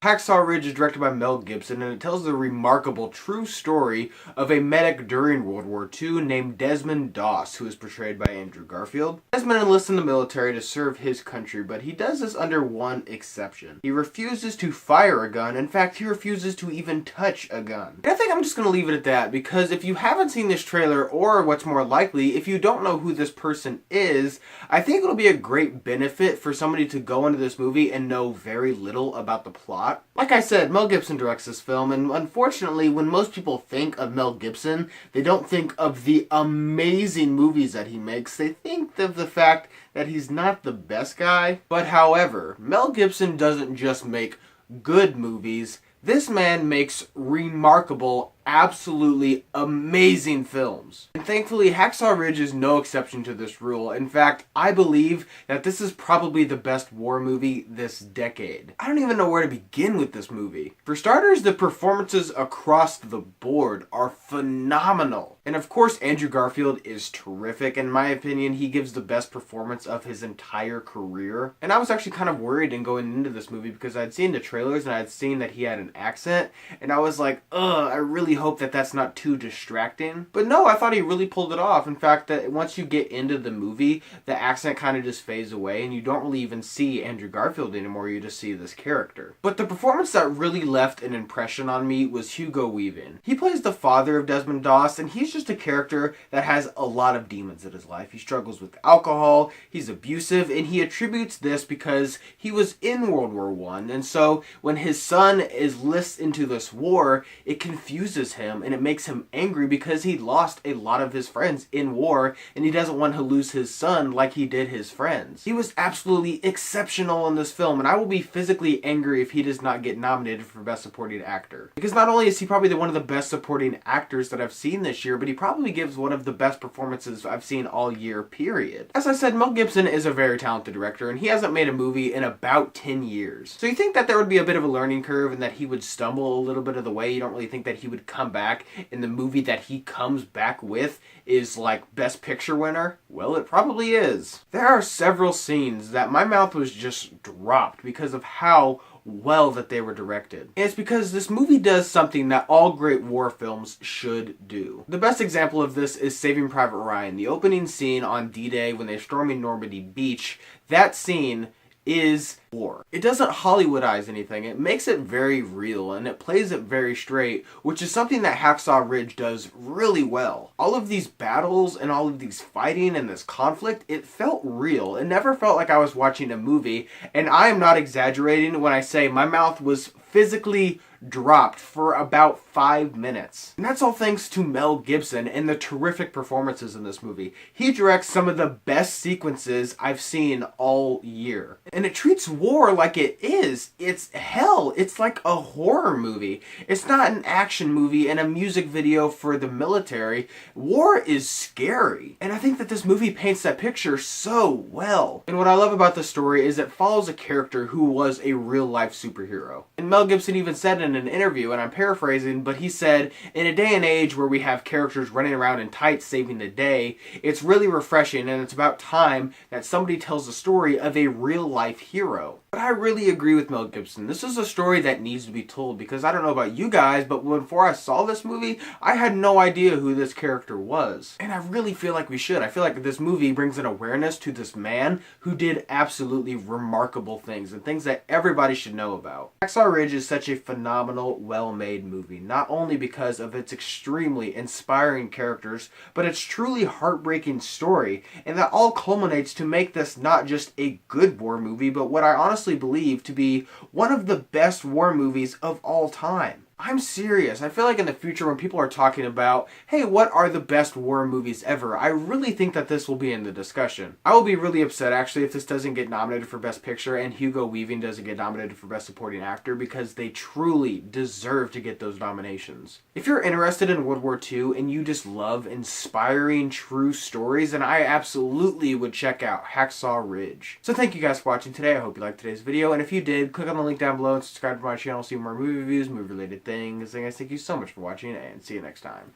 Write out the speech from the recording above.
Hacksaw Ridge is directed by Mel Gibson, and it tells the remarkable true story of a medic during World War II named Desmond Doss, who is portrayed by Andrew Garfield. Desmond enlists in the military to serve his country, but he does this under one exception. He refuses to fire a gun. In fact, he refuses to even touch a gun. And I think I'm just going to leave it at that, because if you haven't seen this trailer, or what's more likely, if you don't know who this person is, I think it'll be a great benefit for somebody to go into this movie and know very little about the plot. Like I said, Mel Gibson directs this film, and unfortunately, when most people think of Mel Gibson, they don't think of the amazing movies that he makes. They think of the fact that he's not the best guy. But however, Mel Gibson doesn't just make good movies. This man makes remarkable, absolutely amazing films. And thankfully, Hacksaw Ridge is no exception to this rule. In fact, I believe that this is probably the best war movie this decade. I don't even know where to begin with this movie. For starters, the performances across the board are phenomenal. And of course, Andrew Garfield is terrific. In my opinion, he gives the best performance of his entire career. And I was actually kind of worried in going into this movie because I'd seen the trailers and I'd seen that he had an accent. And I was like, I really hope that that's not too distracting. But no, I thought he really pulled it off. In fact, that once you get into the movie, the accent kind of just fades away and you don't really even see Andrew Garfield anymore. You just see this character. But the performance that really left an impression on me was Hugo Weaving. He plays the father of Desmond Doss, and he's just a character that has a lot of demons in his life. He struggles with alcohol, he's abusive, and he attributes this because he was in World War I. And so when his son enlists into this war, it confuses him and it makes him angry because he lost a lot of his friends in war and he doesn't want to lose his son like he did his friends. He was absolutely exceptional in this film, and I will be physically angry if he does not get nominated for Best Supporting Actor. Because not only is he probably one of the best supporting actors that I've seen this year, but he probably gives one of the best performances I've seen all year, period. As I said, Mel Gibson is a very talented director, and he hasn't made a movie in about 10 years. So you think that there would be a bit of a learning curve and that he would stumble a little bit of the way. You don't really think that he would come back, and the movie that he comes back with is like Best Picture winner? Well, it probably is. There are several scenes that my mouth was just dropped because of how well that they were directed. And it's because this movie does something that all great war films should do. The best example of this is Saving Private Ryan. The opening scene on D-Day when they're storming Normandy Beach, that scene is war. It doesn't Hollywoodize anything. It makes it very real and it plays it very straight, which is something that Hacksaw Ridge does really well. All of these battles and all of these fighting and this conflict, it felt real. It never felt like I was watching a movie, and I am not exaggerating when I say my mouth was physically dropped for about 5 minutes. And that's all thanks to Mel Gibson and the terrific performances in this movie. He directs some of the best sequences I've seen all year. And it treats war like it is. It's hell. It's like a horror movie. It's not an action movie and a music video for the military. War is scary. And I think that this movie paints that picture so well. And what I love about the story is it follows a character who was a real-life superhero. And Mel Gibson even said in an interview, and I'm paraphrasing, but he said, in a day and age where we have characters running around in tights saving the day, it's really refreshing, and it's about time that somebody tells the story of a real-life hero. But I really agree with Mel Gibson. This is a story that needs to be told, because I don't know about you guys, but before I saw this movie, I had no idea who this character was. And I really feel like we should. I feel like this movie brings an awareness to this man who did absolutely remarkable things, and things that everybody should know about. Hacksaw Ridge is such a phenomenal, well-made movie, not only because of its extremely inspiring characters, but its truly heartbreaking story, and that all culminates to make this not just a good war movie, but what I honestly believe to be one of the best war movies of all time. I'm serious. I feel like in the future when people are talking about, hey, what are the best war movies ever? I really think that this will be in the discussion. I will be really upset actually if this doesn't get nominated for Best Picture and Hugo Weaving doesn't get nominated for Best Supporting Actor, because they truly deserve to get those nominations. If you're interested in World War II and you just love inspiring true stories, then I absolutely would check out Hacksaw Ridge. So thank you guys for watching today. I hope you liked today's video, and if you did, click on the link down below and subscribe to my channel to see more movie reviews, movie related things. And guys, thank you so much for watching, and see you next time.